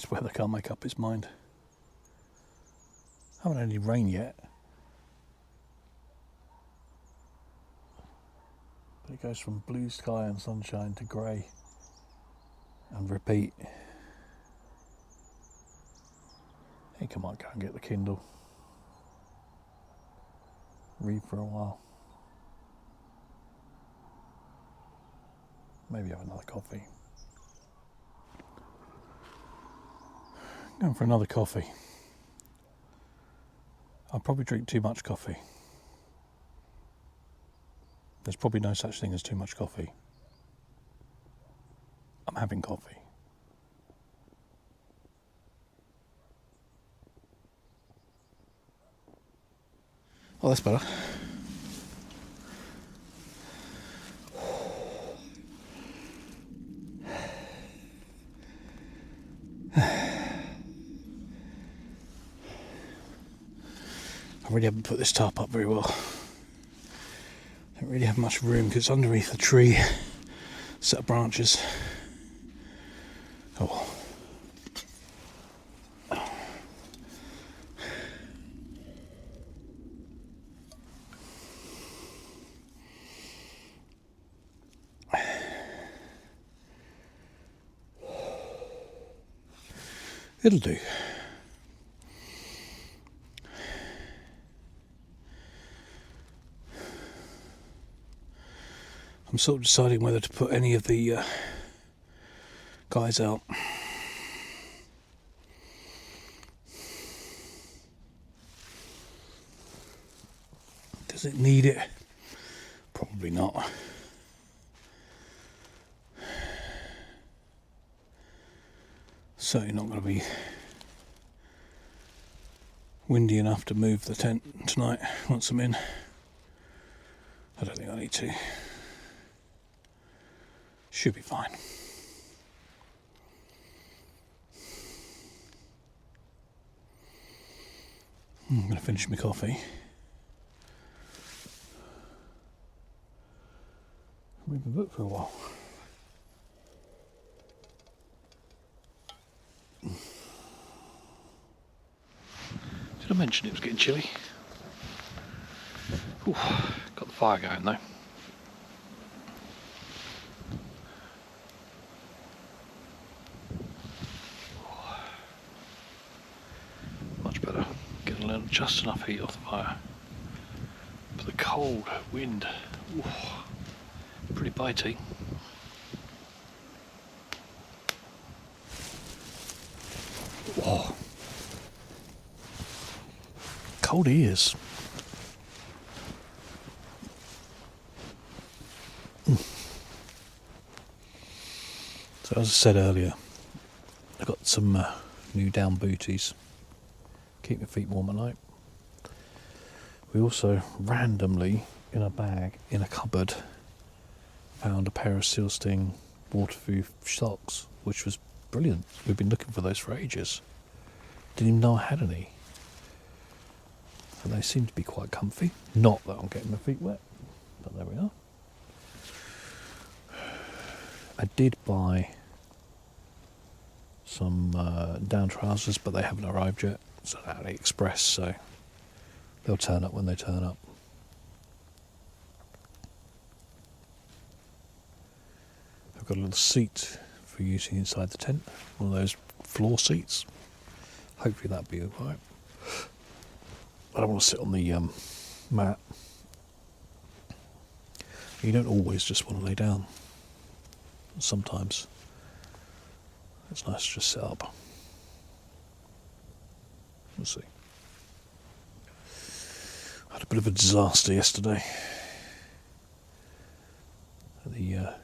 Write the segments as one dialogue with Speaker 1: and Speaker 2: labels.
Speaker 1: This weather can't make up its mind. Haven't had any rain yet. But it goes from blue sky and sunshine to grey and repeat. I think I might go and get the Kindle. Read for a while. Maybe have another coffee. Going for another coffee. I'll probably drink too much coffee. There's probably no such thing as too much coffee. I'm having coffee. Oh, that's better. I really haven't put this tarp up very well. Don't really have much room because it's underneath a tree, set of branches. Oh. It'll do. I'm sort of deciding whether to put any of the guys out. Does it need it? Probably not. Certainly not going to be windy enough to move the tent tonight once I'm in. I don't think I need to. Should be fine. I'm going to finish my coffee. Read the book for a while. Did I mention it was getting chilly? Ooh, got the fire going though. Much better. Getting a little just enough heat off the fire. But the cold wind, ooh, pretty bitey. Whoa. Cold ears. So as I said earlier, I've got some new down booties. Keep my feet warm at night. We also randomly, in a bag, in a cupboard, found a pair of sealsting waterproof socks, which was brilliant. We've been looking for those for ages. Didn't even know I had any. And they seem to be quite comfy. Not that I'm getting my feet wet, but there we are. I did buy some down trousers, but they haven't arrived yet. It's on AliExpress, so they'll turn up when they turn up. I've got a little seat for using inside the tent, one of those floor seats. Hopefully that'll be alright. I don't want to sit on the mat. You don't always just want to lay down. Sometimes it's nice to just sit up. We'll see. I had a bit of a disaster yesterday. I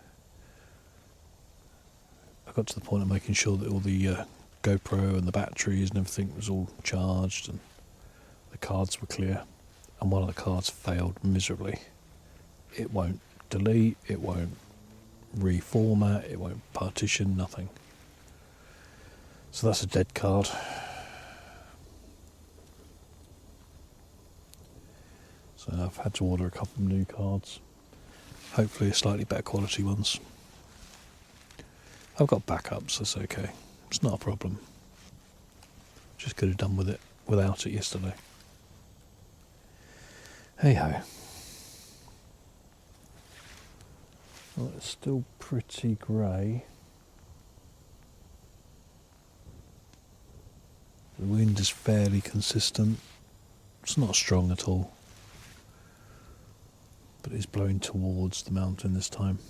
Speaker 1: got to the point of making sure that all the GoPro and the batteries and everything was all charged and the cards were clear, and one of the cards failed miserably. It won't delete, it won't reformat, it won't partition, nothing. So that's a dead card. So I've had to order a couple of new cards, hopefully slightly better quality ones. I've got backups, that's okay. It's not a problem. Just could have done with it without it yesterday. Hey ho. Well, it's still pretty grey. The wind is fairly consistent. It's not strong at all, but it's blowing towards the mountain this time.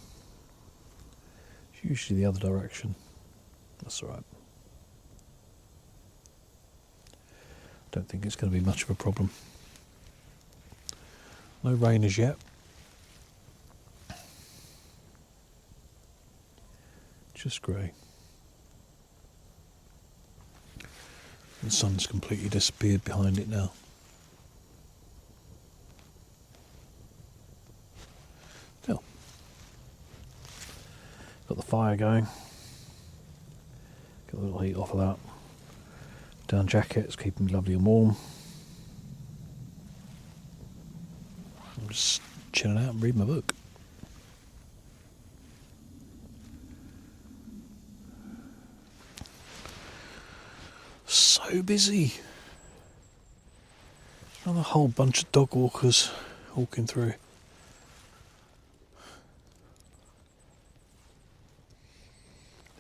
Speaker 1: It's usually the other direction. That's alright. Don't think it's going to be much of a problem. No rain as yet. Just grey. The sun's completely disappeared behind it now. Still. Got the fire going. Got a little heat off of that. Down jackets, keeping me lovely and warm. I'm just chilling out and reading my book. So busy. Another whole bunch of dog walkers walking through.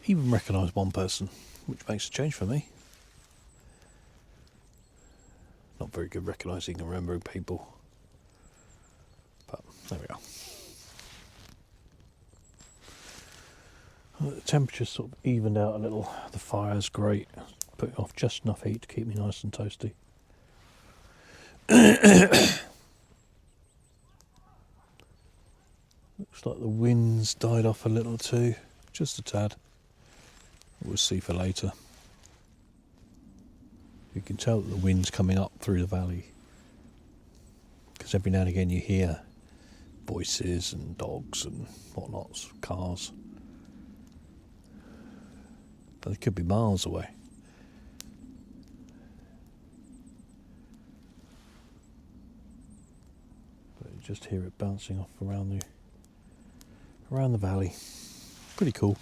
Speaker 1: Even recognise one person, which makes a change for me. Not very good recognising and remembering people, but there we are. The temperature's sort of evened out a little. The fire's great, putting off just enough heat to keep me nice and toasty. Looks like the wind's died off a little too, just a tad. We'll see for later. You can tell that the wind's coming up through the valley, because every now and again you hear voices and dogs and whatnots, cars. But they could be miles away. But you just hear it bouncing off around the valley. Pretty cool.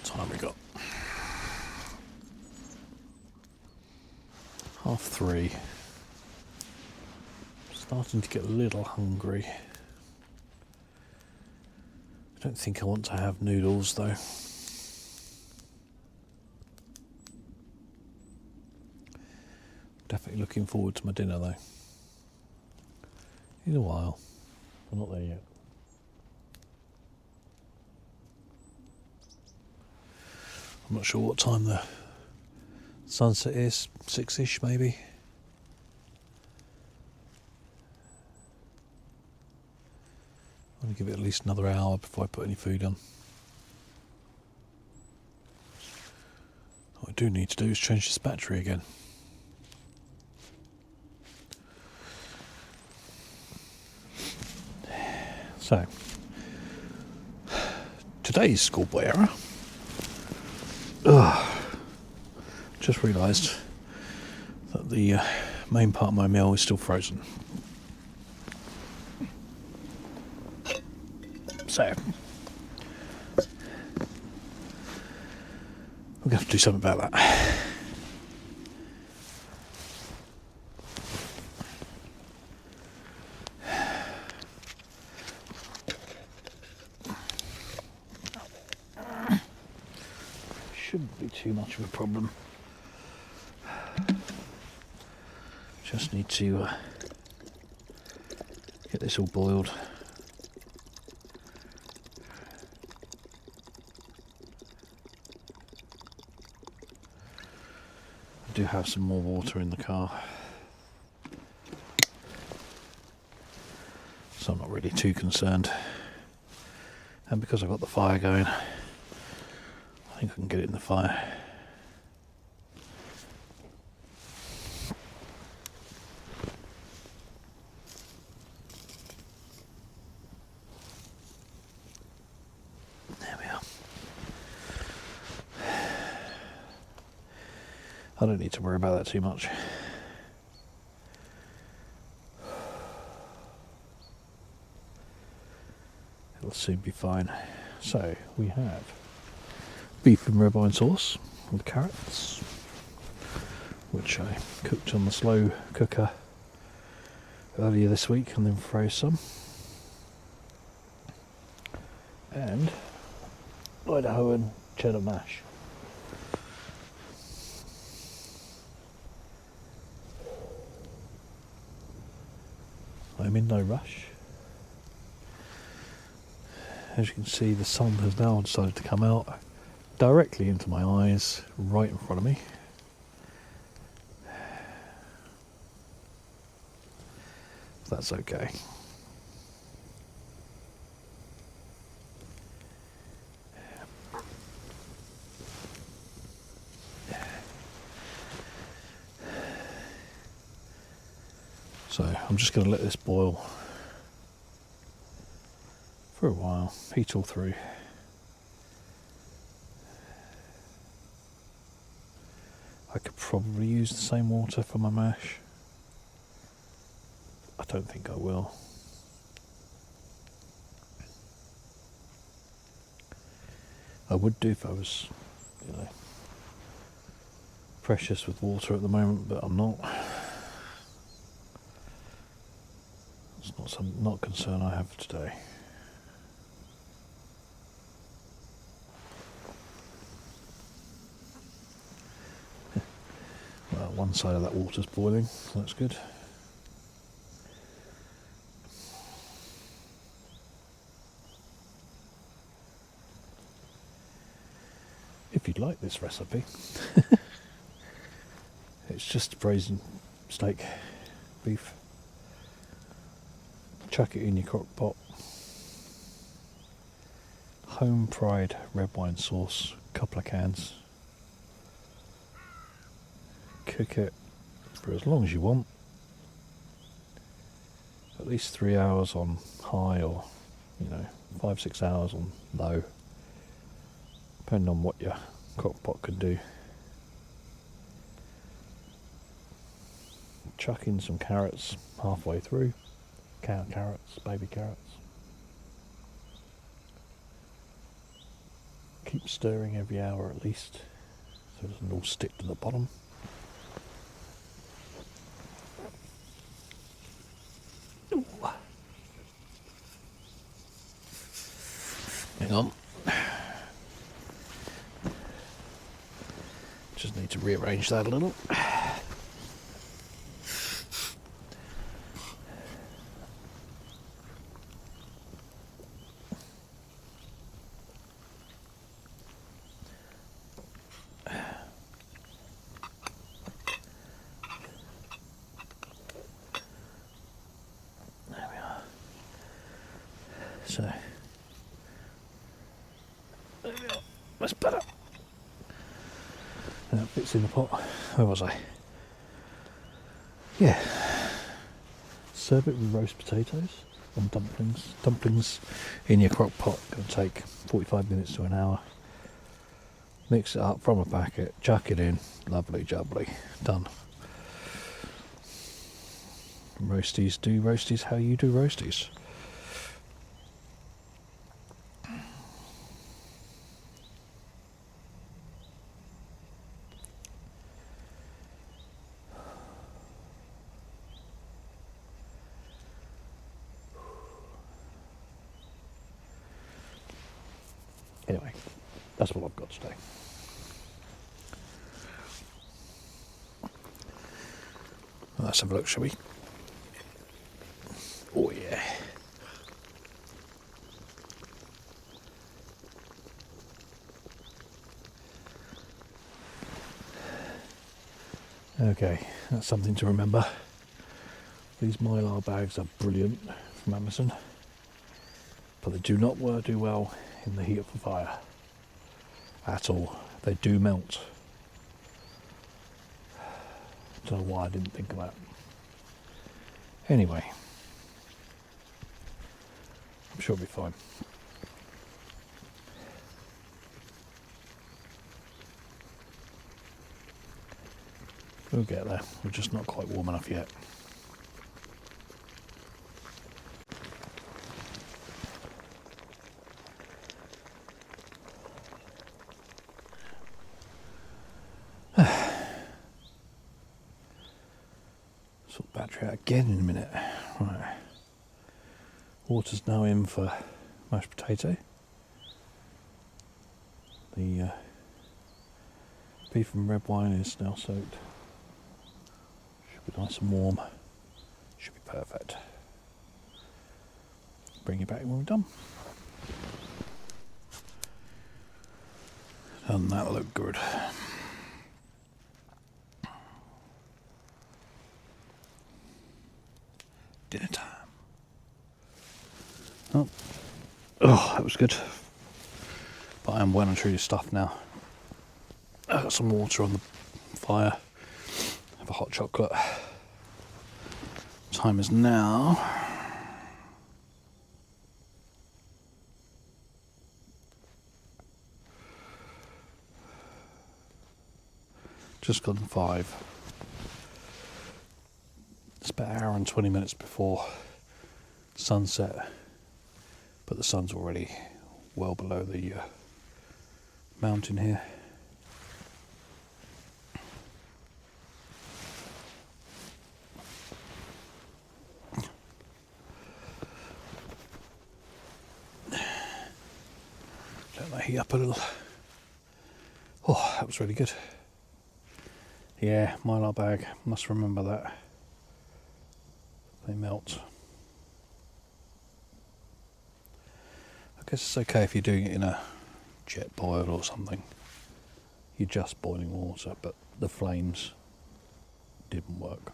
Speaker 1: What time we got? 3:30. Starting to get a little hungry. I don't think I want to have noodles though. Definitely looking forward to my dinner though. In a while. I'm not there yet. I'm not sure what time the sunset is. 6ish maybe. I'm going to give it at least another hour before I put any food on. What I do need to do is change this battery again. So, today's schoolboy error. Just realised that the main part of my meal is still frozen. So, we're going to have to do something about that. Shouldn't be too much of a problem. Just need to get this all boiled. I do have some more water in the car, so I'm not really too concerned. And because I've got the fire going, I think I can get it in the fire. There we are. I don't need to worry about that too much. It'll soon be fine. So we have beef and red wine sauce with carrots, which I cooked on the slow cooker earlier this week and then froze some. And Idahoan cheddar mash. I'm in no rush. As you can see, the sun has now decided to come out directly into my eyes, right in front of me. That's okay. So I'm just going to let this boil for a while, heat all through. I could probably use the same water for my mash. I don't think I will. I would do if I was, precious with water at the moment, but I'm not. It's not a concern I have today. Well, one side of that water's boiling, so that's good. If you'd like this recipe, it's just braised steak, beef. Chuck it in your crock pot. Home fried red wine sauce, couple of cans. Cook it for as long as you want. At least 3 hours on high, or 5-6 hours on low, depending on what your crock pot can do. Chuck in some carrots halfway through. Cow carrots, baby carrots. Keep stirring every hour at least, so it doesn't all stick to the bottom. Ooh. Hang on. Just need to rearrange that a little. So, there we are. That's better. That fits in the pot. Where was I? Yeah. Serve it with roast potatoes and dumplings. Dumplings in your crock pot. Going to take 45 minutes to an hour. Mix it up from a packet. Chuck it in. Lovely jubbly. Done. Roasties. Do roasties how you do roasties. Anyway, that's what I've got today. Let's have a look, shall we? Oh yeah. Okay, that's something to remember. These Mylar bags are brilliant from Amazon, but they do not do well in the heat of the fire at all. They do melt. Don't know why I didn't think of that. Anyway, I'm sure it'll be fine. We'll get there. We're just not quite warm enough yet. Sort battery out again in a minute. Right. Water's now in for mashed potato. The beef and red wine is now soaked. Should be nice and warm. Should be perfect. Bring you back when we're done. Doesn't that look good? Dinner time. Oh, that was good. But I am well and truly stuffed now. I've got some water on the fire. Have a hot chocolate. Time is now just gone 5. It's about an hour and 20 minutes before sunset, but the sun's already well below the mountain here. Let that heat up a little. Oh, that was really good. Yeah, Mylar bag, must remember that. They melt. I guess it's okay if you're doing it in a jet boil or something. You're just boiling water, but the flames didn't work.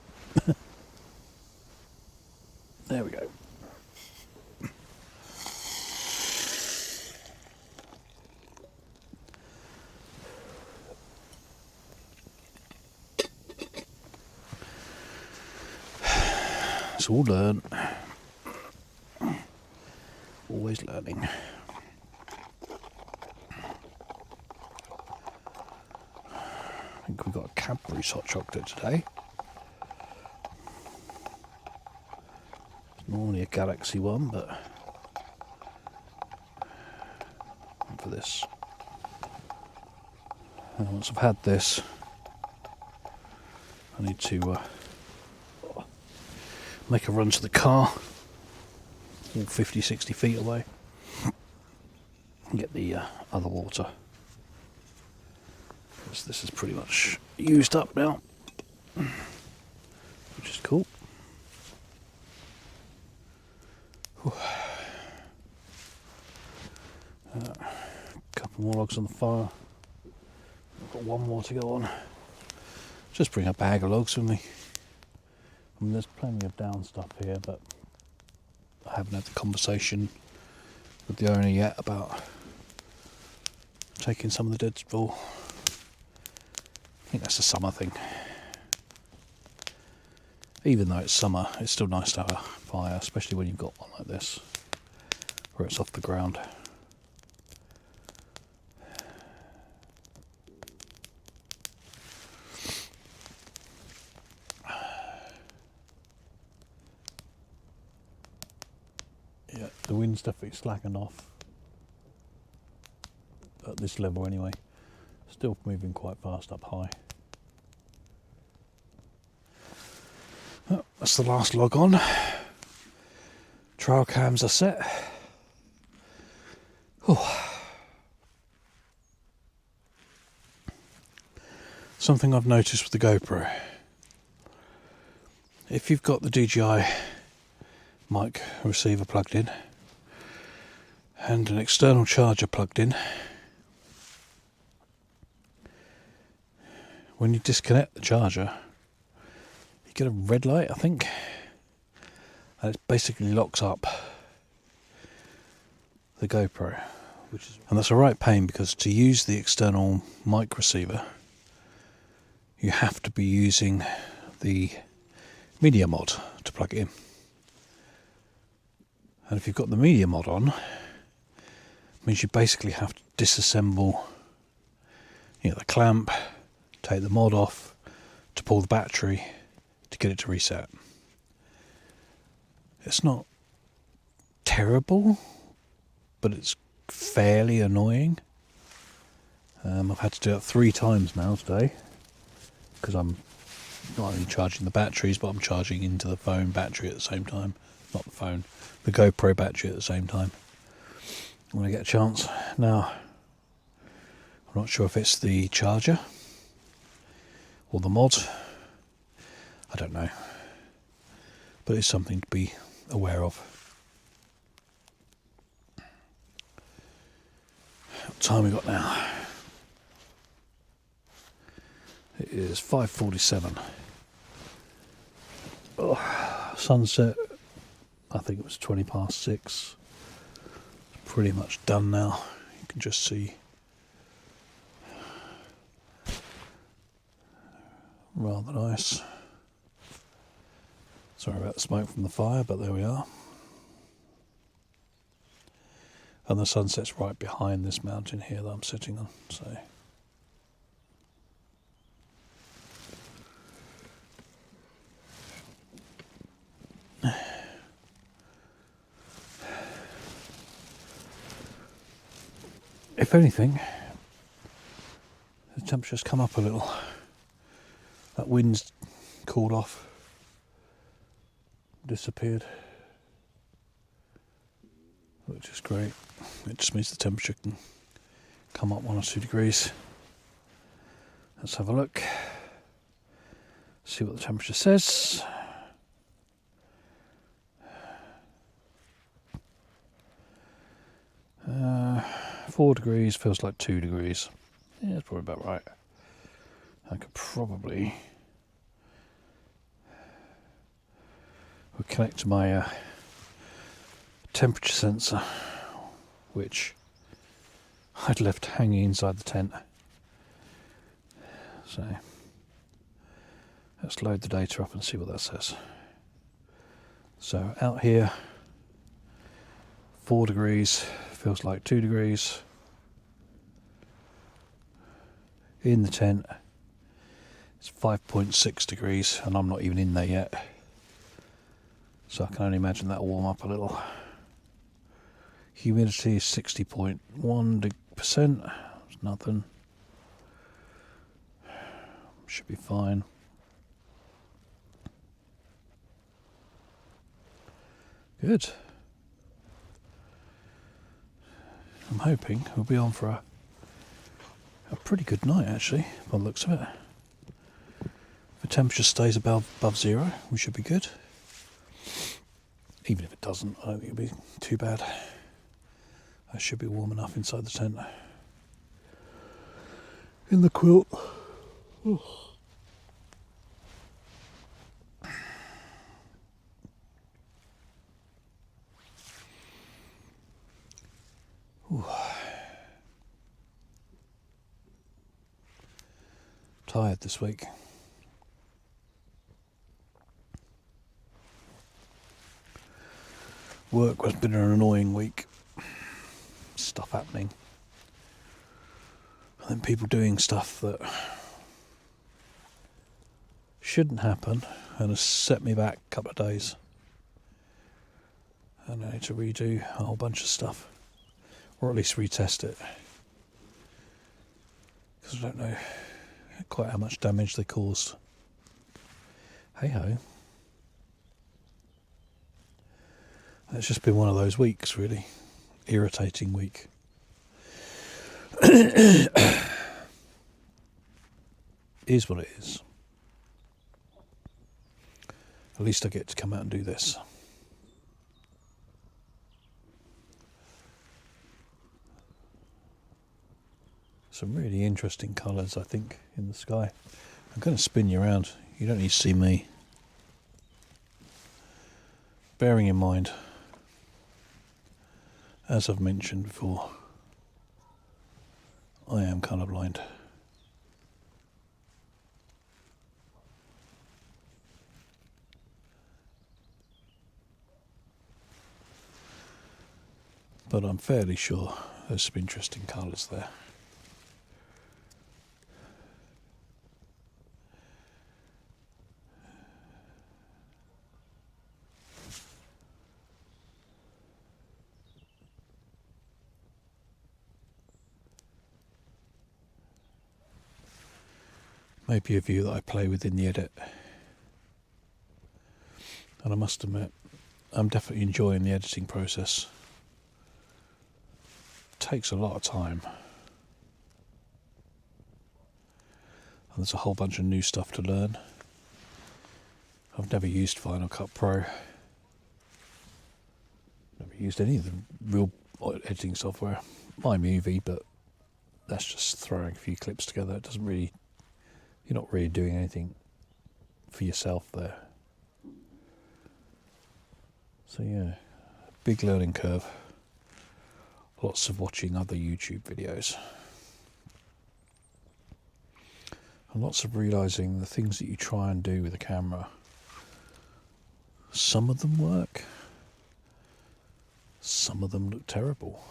Speaker 1: There we go. It's all learned. Always learning. I think we've got a Cadbury's hot chocolate today. It's normally a Galaxy one, but for this. And once I've had this, I need to make a run to the car, all 50, 60 feet away, and get the other water. Because this is pretty much used up now, which is cool. Couple more logs on the fire. I've got one more to go on. Just bring a bag of logs with me. I mean, there's plenty of down stuff here, but I haven't had the conversation with the owner yet about taking some of the dead straw. I think that's a summer thing. Even though it's summer, it's still nice to have a fire, especially when you've got one like this, where it's off the ground. Yeah, the wind's definitely slackened off at this level anyway. Still moving quite fast up high. Oh, that's the last log on. Trail cams are set. Oh. Something I've noticed with the GoPro. If you've got the DJI mic receiver plugged in and an external charger plugged in, when you disconnect the charger you get a red light, I think, and it basically locks up the GoPro, and that's a right pain, because to use the external mic receiver you have to be using the media mod to plug it in. And if you've got the media mod on, it means you basically have to disassemble, the clamp, take the mod off to pull the battery to get it to reset. It's not terrible, but it's fairly annoying. I've had to do it 3 times now today because I'm not only charging the batteries, but I'm charging into the phone battery at the same time. Not the phone, the GoPro battery at the same time. When I get a chance. Now, I'm not sure if it's the charger or the mod. I don't know. But it's something to be aware of. What time we got now? It is 5:47. Oh, sunset, I think it was 20 past 6. It's pretty much done now. You can just see. Rather nice. Sorry about the smoke from the fire, but there we are. And the sunset's right behind this mountain here that I'm sitting on, so. If anything, the temperature's come up a little. That wind's cooled off, disappeared, which is great. It just means the temperature can come up 1 or 2 degrees. Let's have a look, see what the temperature says. Uh, 4 degrees feels like 2 degrees. Yeah, that's probably about right. I could probably connect to my temperature sensor, which I'd left hanging inside the tent. So let's load the data up and see what that says. So out here, 4 degrees feels like 2 degrees. In the tent, it's 5.6 degrees, and I'm not even in there yet. So I can only imagine that'll warm up a little. Humidity is 60.1%. That's nothing. Should be fine. Good. I'm hoping we'll be on for a pretty good night, actually, by the looks of it. If the temperature stays above 0, we should be good. Even if it doesn't, I don't think it'll be too bad. I should be warm enough inside the tent. In the quilt. Ooh. Ooh. Tired this week. Work has been an annoying week. Stuff happening. And then people doing stuff that shouldn't happen and has set me back a couple of days. And I need to redo a whole bunch of stuff. Or at least retest it. Because I don't know quite how much damage they caused. Hey ho. It's just been one of those weeks, really. Irritating week. Is what it is. At least I get to come out and do this. Some really interesting colours, I think, in the sky. I'm going to spin you around. You don't need to see me. Bearing in mind, as I've mentioned before, I am colourblind. But I'm fairly sure there's some interesting colours there. maybe a view that I play with in the edit. And I must admit, I'm definitely enjoying the editing process. It takes a lot of time. And there's a whole bunch of new stuff to learn. I've never used Final Cut Pro. Never used any of the real editing software. iMovie, but that's just throwing a few clips together. It doesn't really, you're not really doing anything for yourself there. So yeah, big learning curve. Lots of watching other YouTube videos. And lots of realising the things that you try and do with a camera. Some of them work. Some of them look terrible.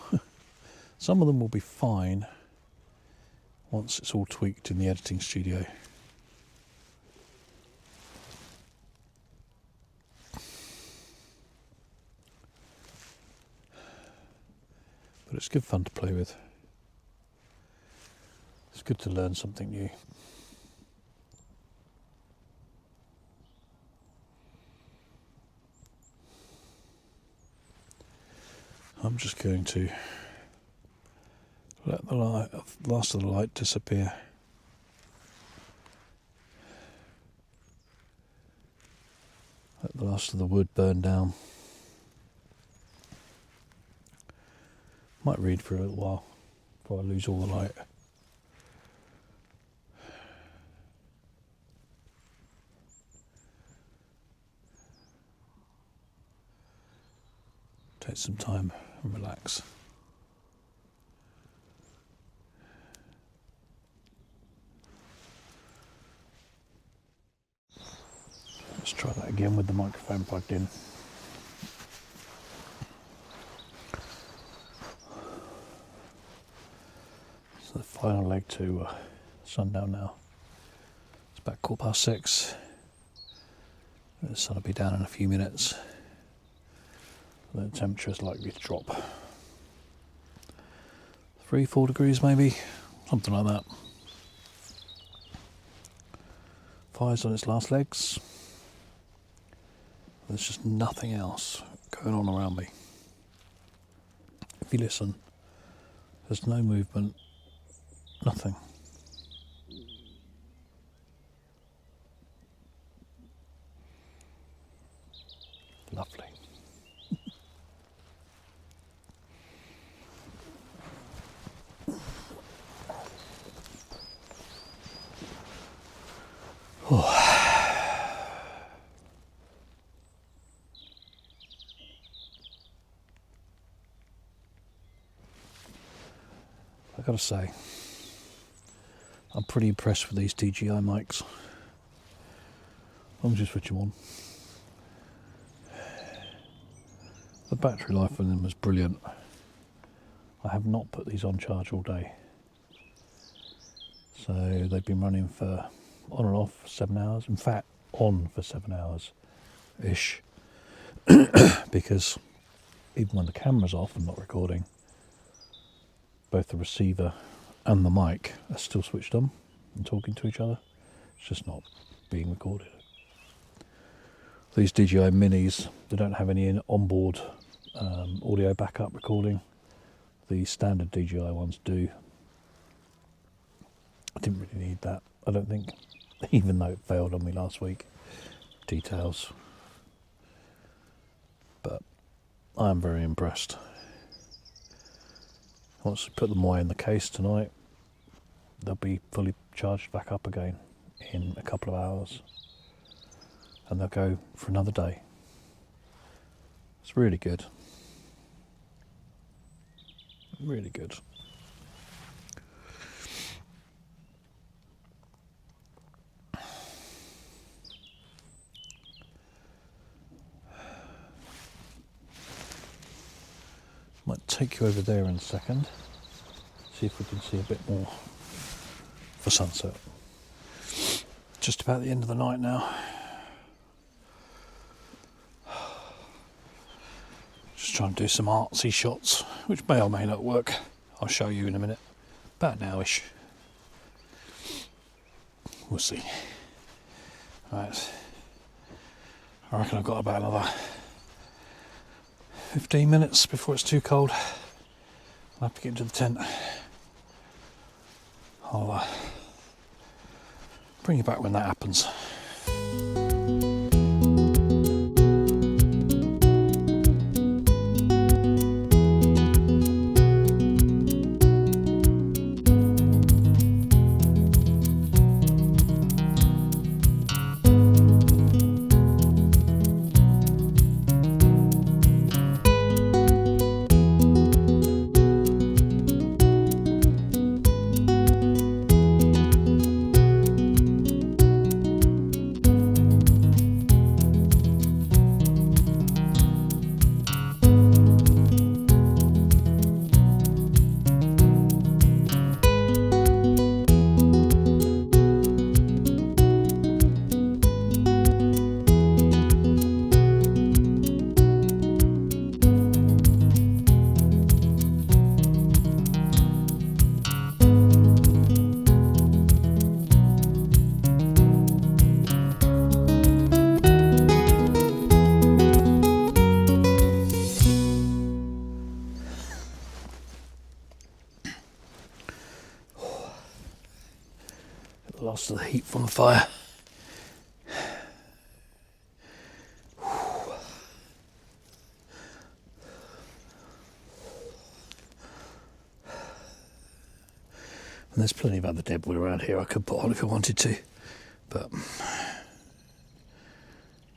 Speaker 1: Some of them will be fine once it's all tweaked in the editing studio. But it's good fun to play with. It's good to learn something new. I'm just going to let the last of the light disappear. Let the last of the wood burn down. Might read for a little while before I lose all the light. Take some time and relax. Let's try that again with the microphone plugged in. So the final leg to sundown now. It's about 6:15. The sun will be down in a few minutes. The temperature is likely to drop 3-4 degrees maybe, something like that. Fire's on its last legs. There's just nothing else going on around me. If you listen, there's no movement, nothing. Lovely. I've got to say, I'm pretty impressed with these DJI mics. As long as you switch them on. The battery life on them is brilliant. I have not put these on charge all day. So they've been running for on and off 7 hours. In fact, on for 7 hours-ish. Because even when the camera's off and not recording, both the receiver and the mic are still switched on and talking to each other. It's just not being recorded. These DJI Minis, they don't have any onboard audio backup recording. The standard DJI ones do. I didn't really need that, I don't think, even though it failed on me last week. Details. But I am very impressed. Once we put them away in the case tonight, they'll be fully charged back up again in a couple of hours. And they'll go for another day. It's really good. Really good. Might take you over there in a second. See if we can see a bit more for sunset. Just about the end of the night now. Just trying to do some artsy shots, which may or may not work. I'll show you in a minute. About now-ish. We'll see. Right. I reckon I've got about another 15 minutes before it's too cold. I'll have to get into the tent. I'll bring you back when that happens. Lost the heat from the fire. And there's plenty of other dead wood around here I could put on if I wanted to, but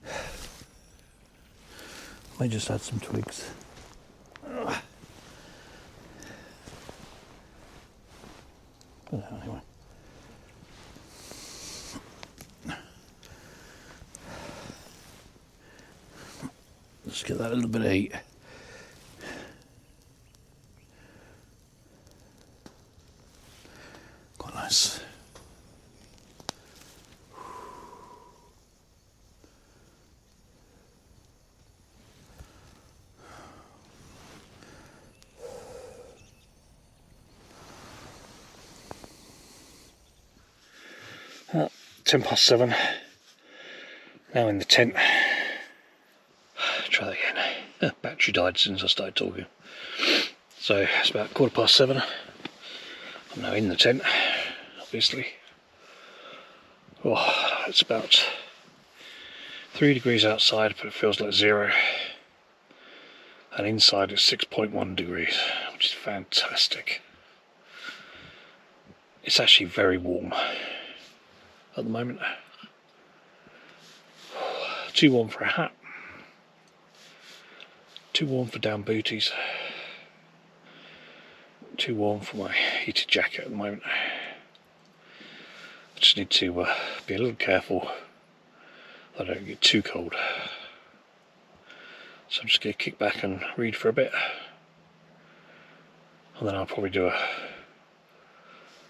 Speaker 1: I may just add some twigs. Anyway. Let's get that little bit of heat. Quite nice. Well, 7:10. Now in the tent. Try that again. Battery died since I started talking. So it's about 7:15. I'm now in the tent, obviously. Oh, it's about 3 degrees outside, but it feels like 0. And inside it's 6.1 degrees, which is fantastic. It's actually very warm at the moment. Too warm for a hat. Too warm for down booties. Too warm for my heated jacket at the moment. I just need to be a little careful that I don't get too cold. So I'm just going to kick back and read for a bit. And then I'll probably do a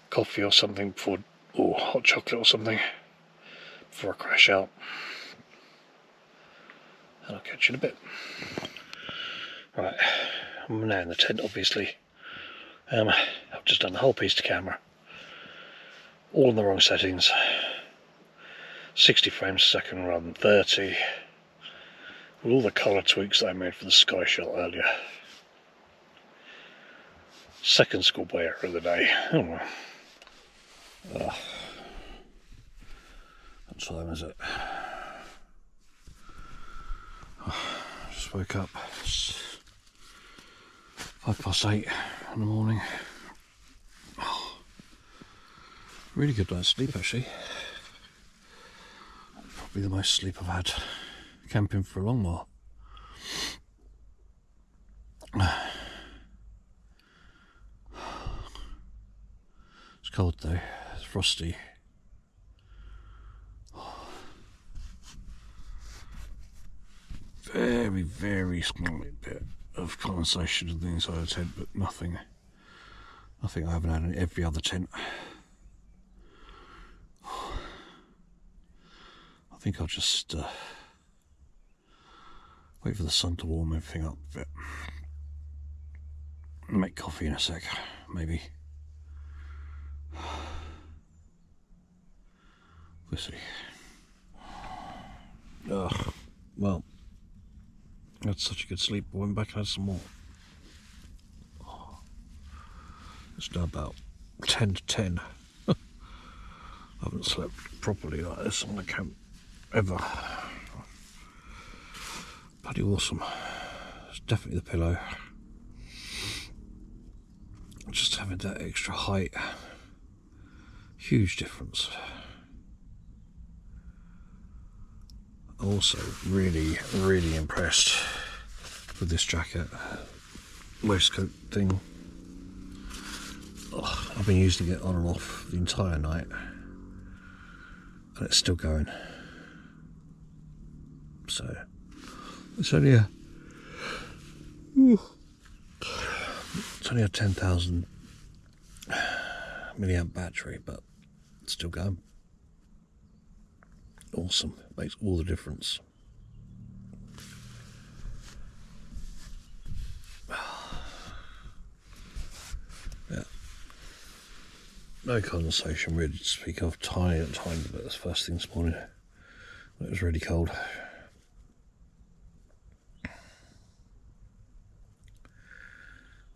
Speaker 1: coffee or something before, or hot chocolate or something before I crash out. And I'll catch you in a bit. Right, I'm now in the tent, obviously. I've just done the whole piece to camera. All in the wrong settings. 60 frames a second rather than 30. With all the colour tweaks that I made for the sky shot earlier. Second schoolboy error of the day. Oh well. What time is it? Just woke up. It's 8:05 in the morning. Oh, really good night's sleep actually. Probably the most sleep I've had camping for a long while. It's cold though, it's frosty. Very, very small bit of condensation in the inside of the tent, but nothing I haven't had in every other tent. I think I'll just wait for the sun to warm everything up a bit. Make coffee in a sec, maybe. We'll see. Ugh, well, I had such a good sleep. I went back and had some more. It's now about 10 to 10. I haven't slept properly like this on the camp ever. Bloody awesome. It's definitely the pillow. Just having that extra height. Huge difference. Also really, really impressed with this jacket. Waistcoat thing. Oh, I've been using it on and off the entire night. And it's still going. So it's only a 10,000 milliamp battery, but it's still going. Awesome. Makes all the difference. Yeah. No condensation really to speak of. Tiny bit. That's first thing this morning. It was really cold.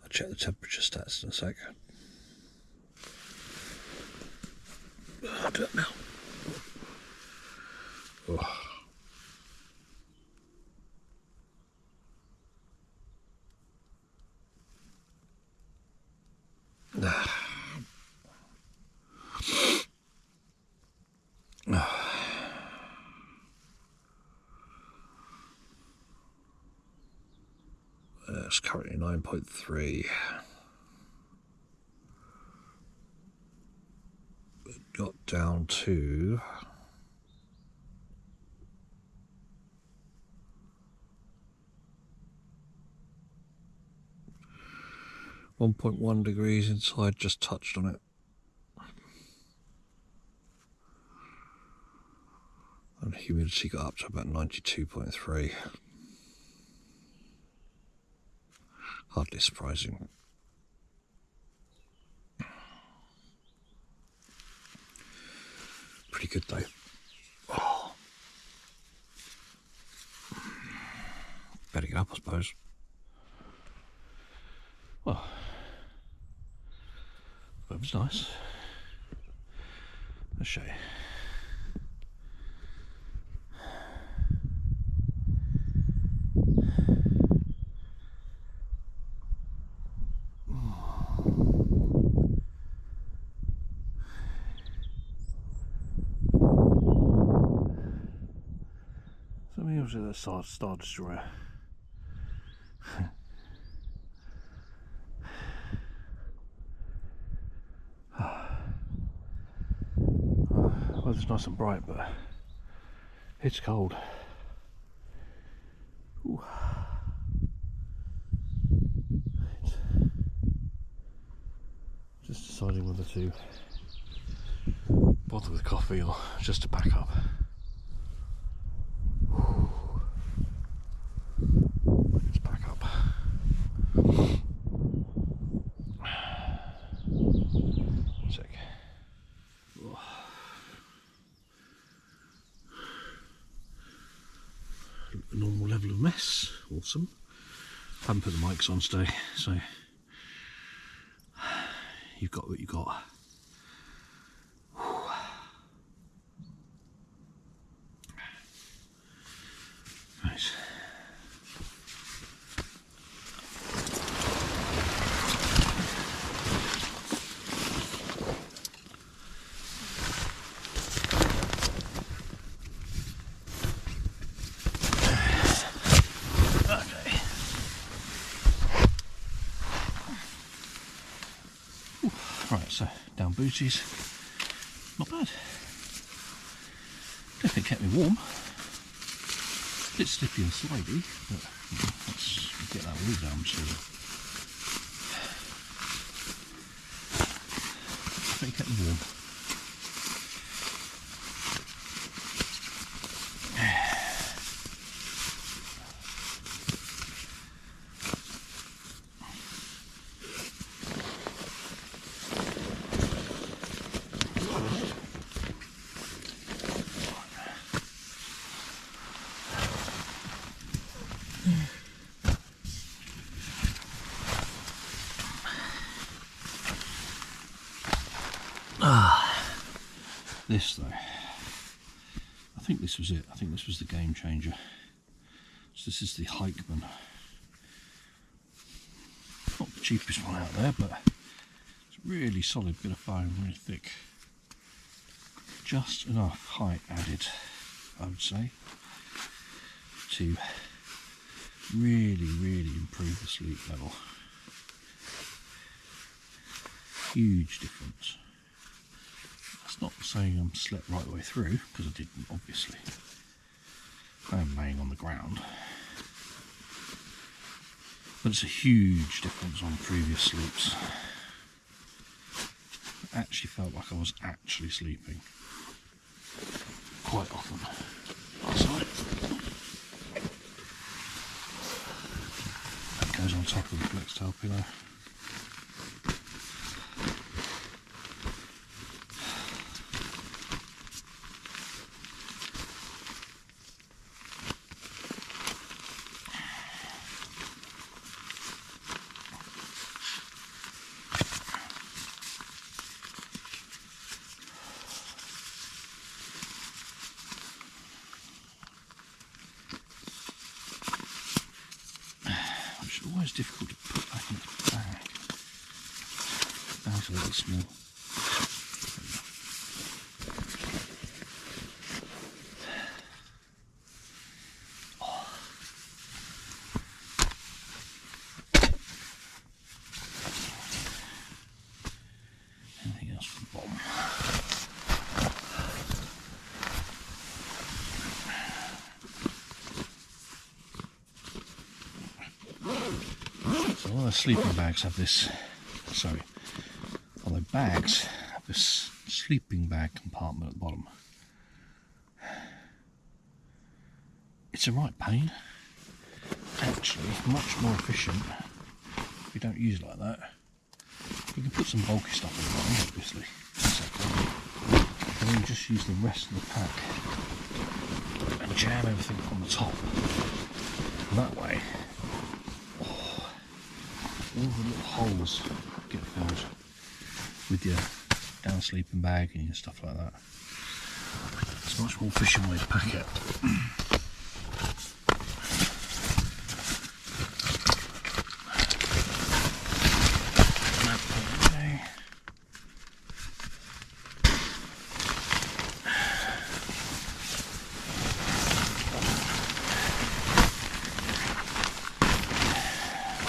Speaker 1: I'll check the temperature stats in a sec. I'll do it now. Oh. It's currently 9.3. It got down to 1.1 degrees inside, just touched on it. And humidity got up to about 92.3. Hardly surprising. Pretty good though. Oh. Better get up, I suppose. Well, the weather's nice. Let's show you. So maybe it was a Star Destroyer. Well, it's nice and bright, but it's cold. Ooh. Just deciding whether to bother with coffee or just to pack up. Let's pack up. One sec. A normal level of mess. Awesome. Haven't put the mics on today, so you've got what you got. Right. Right, so down booties, not bad. Definitely kept me warm. A bit slippy and slidey, but let's get that wool down so definitely kept me warm. This though, I think this was it. I think this was the game changer. So this is the Hikeman. Not the cheapest one out there, but it's a really solid bit of foam, really thick. Just enough height added, I would say, to really improve the sleep level. Huge difference. That's not saying I'm slept right the way through, because I didn't, obviously. I am laying on the ground. But it's a huge difference on previous sleeps. I actually felt like I was actually sleeping quite often last night. That goes on top of the flex tail pillow. Always difficult to put back in the bag. Bag's a little small. Oh. Anything else from the bottom? So all the sleeping bags have this, all the bags have this sleeping bag compartment at the bottom. It's a right pain. Actually, much more efficient if you don't use it like that. You can put some bulky stuff in the bottom, obviously. And then you just use the rest of the pack and jam everything on the top. And that way, all the little holes get filled with your down sleeping bag and your stuff like that. It's a much more efficient way to pack it.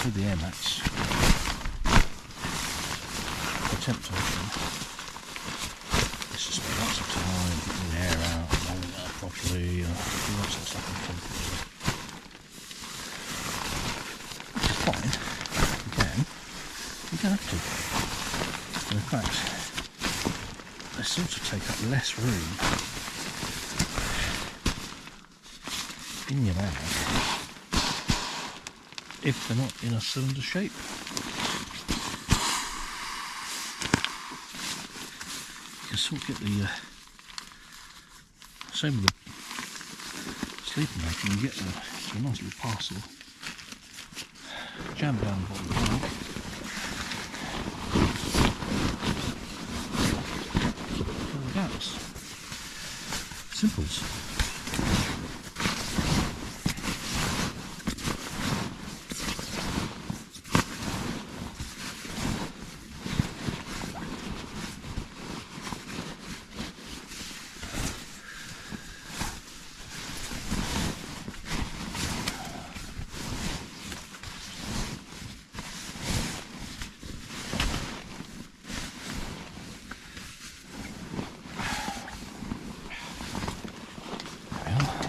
Speaker 1: With the air mats, the temptation is to spend lots of time putting the air out, rolling it out properly, do lots of stuff uncomfortably. Which is fine, you don't have to. And in fact, they sort of take up less room in your bag if they're not in a cylinder shape. You can sort of get the same with the sleeping bag, you can get a nice little parcel, jam it down the bottom of the bag, fill the gaps. Simples.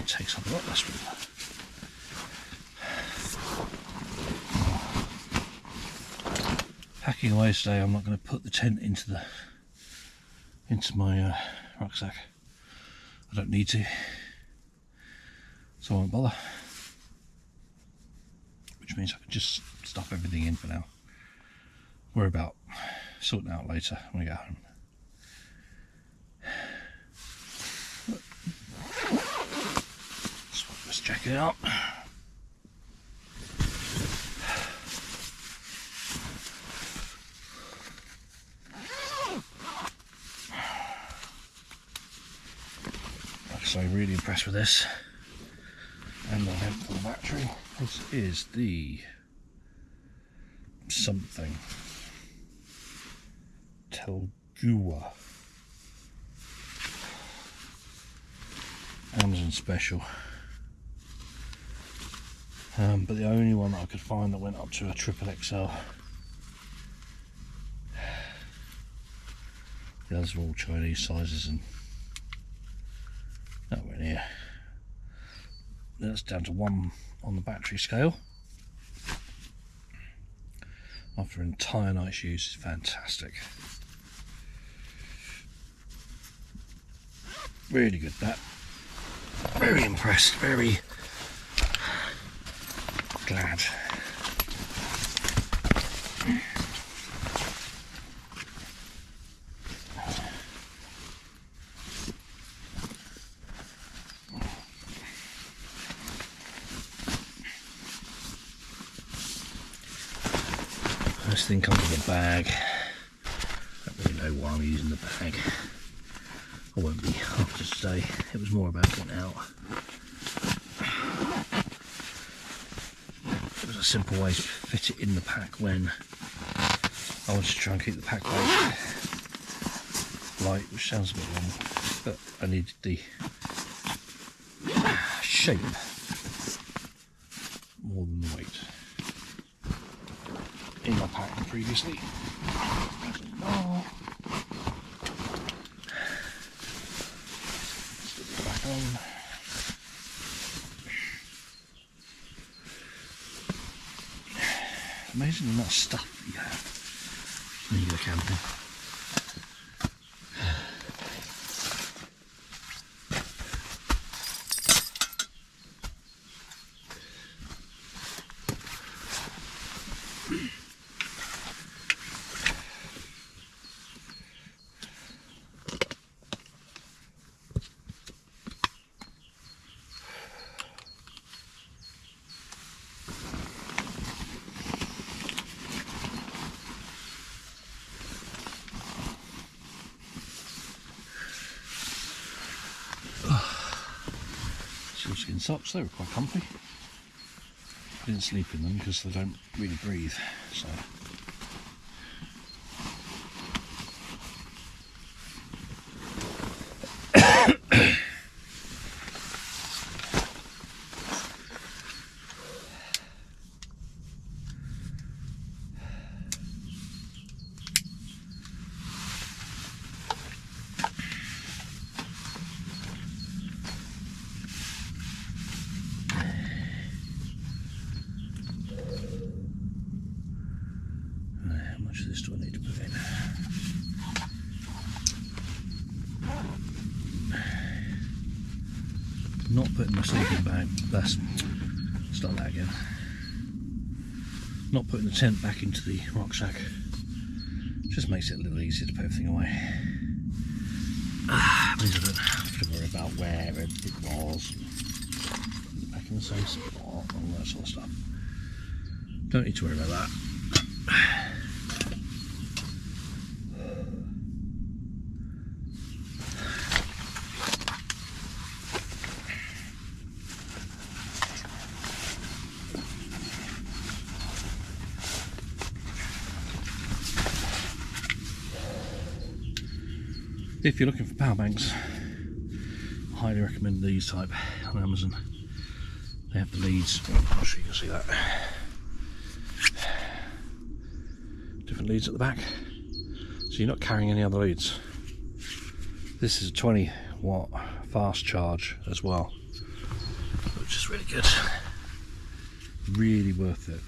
Speaker 1: Takes up a lot less room. Packing away today, I'm not going to put the tent into my rucksack. I don't need to, so I won't bother. Which means I can just stuff everything in for now. Worry about sorting it out later when I get home. Let's check it out. So really impressed with this. And I'll have the battery. This is the something Telgua Amazon special. But the only one that I could find that went up to a triple XL. The others are all Chinese sizes and nowhere near. That's down to 1 on the battery scale. After an entire night's use, it's fantastic. Really good, that. Very impressed, very glad. This thing comes with a bag. I don't really know why I'm using the bag. I won't be after today. It was more about getting out. It was a simple way to fit it in the pack when I wanted to try and keep the pack weight light, which sounds a bit wrong, but I needed the shape more than the weight in my pack previously. Back on. Amazing amount of stuff that you have when you go camping. Sealskin socks, they were quite comfy. Didn't sleep in them because they don't really breathe, so. How much of this do I need to put in? Not putting my sleeping bag, start that again. Not putting the tent back into the rucksack just makes it a little easier to put everything away. Means I don't have to worry about where it was. Put it back in the same spot, all that sort of stuff. Don't need to worry about that. If you're looking for power banks, I highly recommend these type on Amazon. They have the leads. I'm sure you can see that. Different leads at the back, so you're not carrying any other leads. This is a 20-watt fast charge as well, which is really good. Really worth it.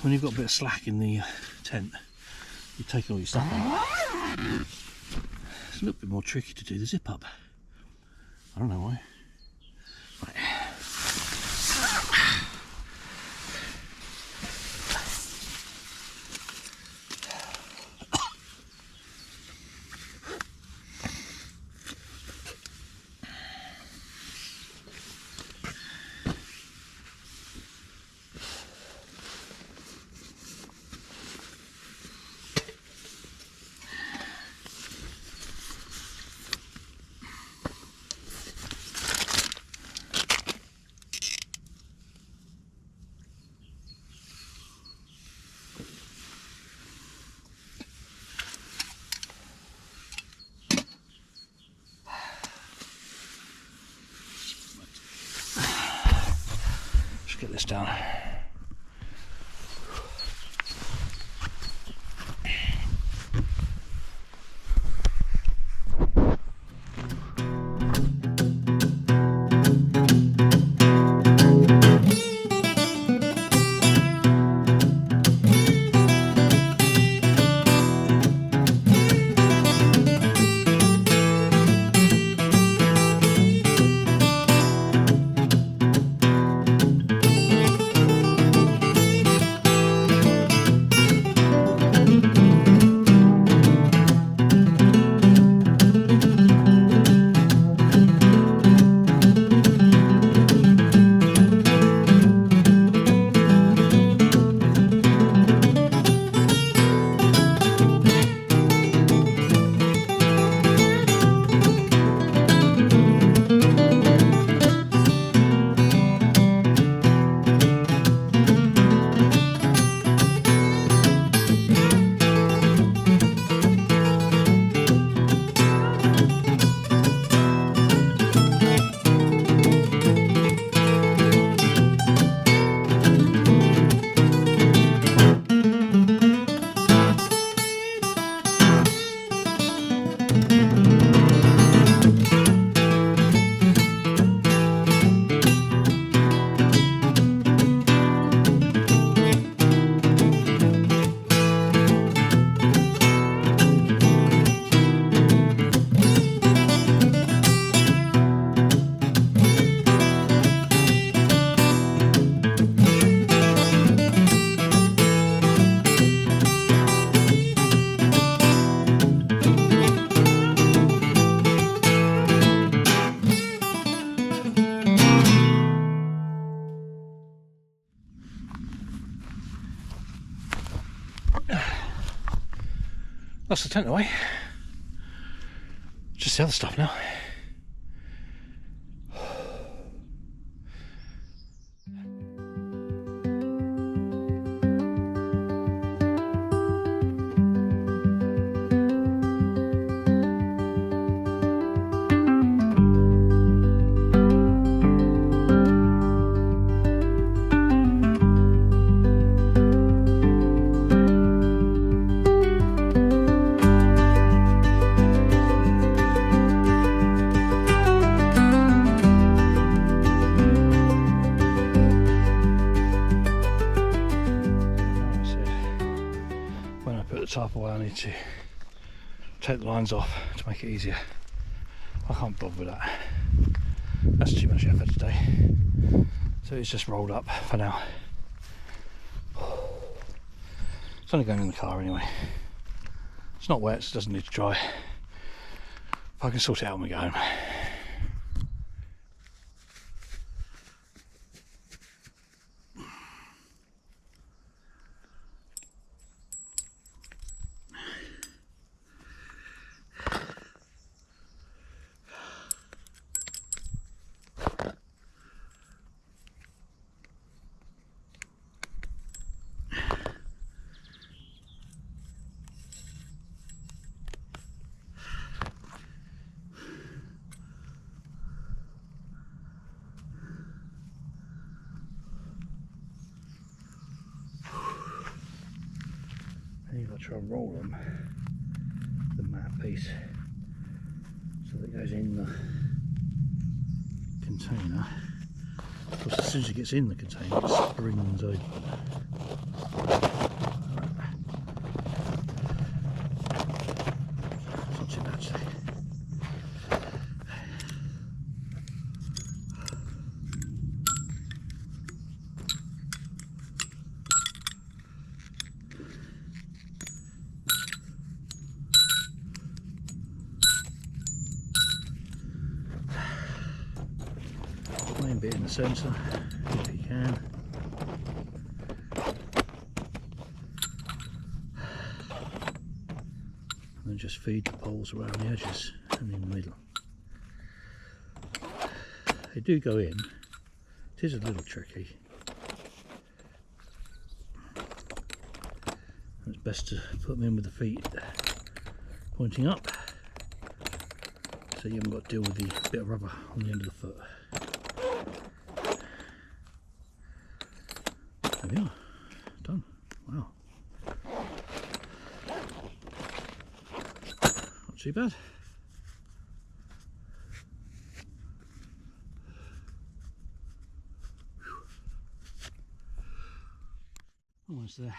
Speaker 1: when you've got a bit of slack in the tent, you take all your stuff out. It's a little bit more tricky to do the zip up. I don't know why. Right. Get this down. That's the tent away. Just the other stuff now. Type away, I need to take the lines off to make it easier. I can't bother with that. That's too much effort today. So it's just rolled up for now. It's only going in the car anyway. It's not wet, so it doesn't need to dry. If I can sort it out when we go home. And you've got to try and roll them, the mat piece, so that it goes in the container. Of course, as soon as it gets in the container, it springs open. centre if you can. And then just feed the poles around the edges and in the middle. They do go in. It is a little tricky. It's best to put them in with the feet pointing up, so you haven't got to deal with the bit of rubber on the end of the foot. There we are, done. Wow, not too bad. Almost there.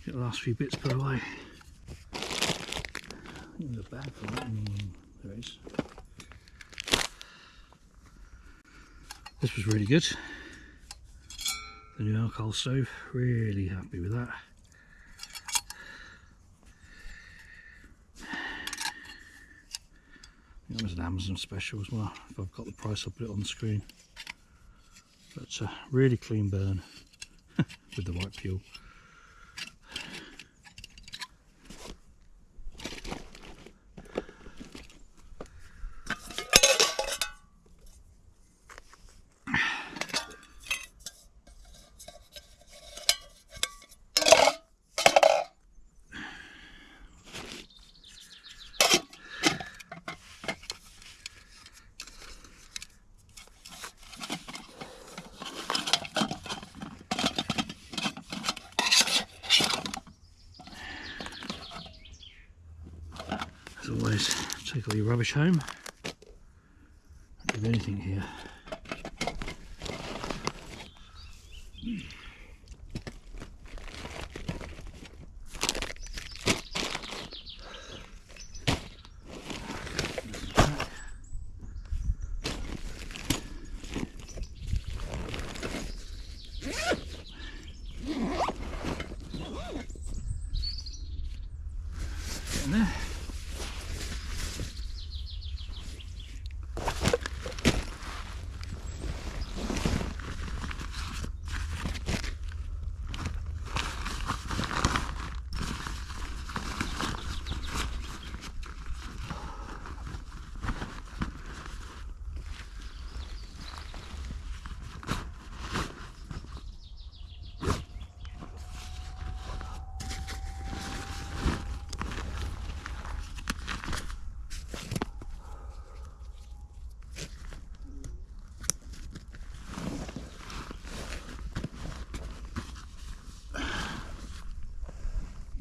Speaker 1: Get the last few bits put away. I think there's a bag for that. There it is. This was really good. The new alcohol stove, really happy with that. That was an Amazon special as well. If I've got the price, I'll put it on the screen. But really clean burn with the right fuel. As always, take all your rubbish home. Don't leave anything here. Get in there.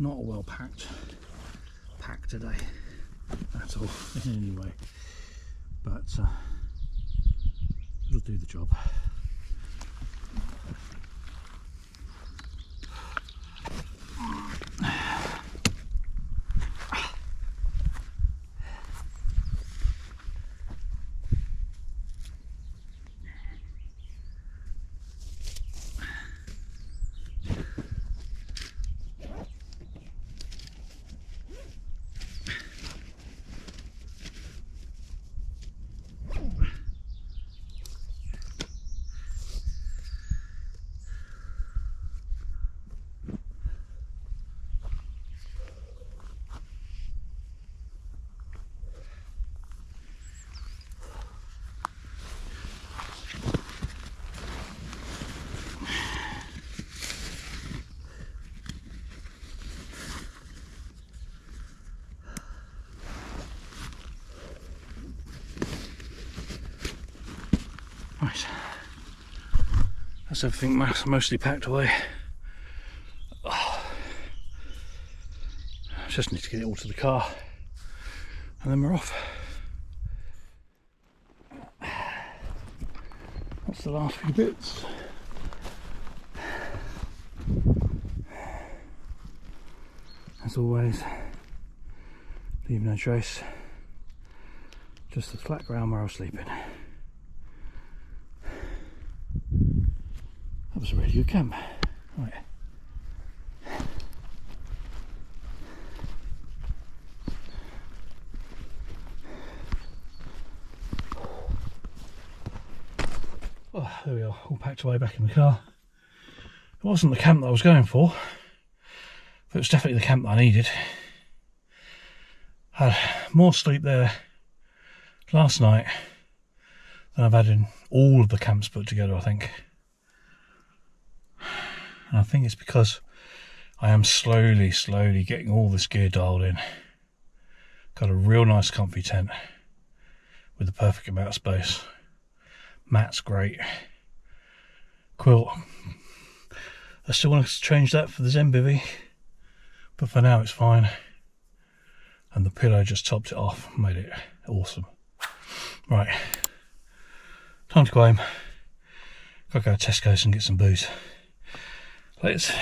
Speaker 1: Not a well packed pack today at all in any way, but it'll do the job. Right, that's everything mostly packed away. Just need to get it all to the car and then we're off. That's the last few bits. As always, leave no trace, just the flat ground where I was sleeping. That was a really good camp. Right. Oh, there we are, all packed away back in the car. It wasn't the camp that I was going for, but it was definitely the camp that I needed. I had more sleep there last night than I've had in all of the camps put together, I think. And I think it's because I am slowly getting all this gear dialed in. Got a real nice comfy tent with the perfect amount of space. Mat's great. Quilt. I still want to change that for the Zen bivvy, but for now it's fine. And the pillow just topped it off, made it awesome. Right, time to go home. Gotta go to Tesco's and get some booze. Let's.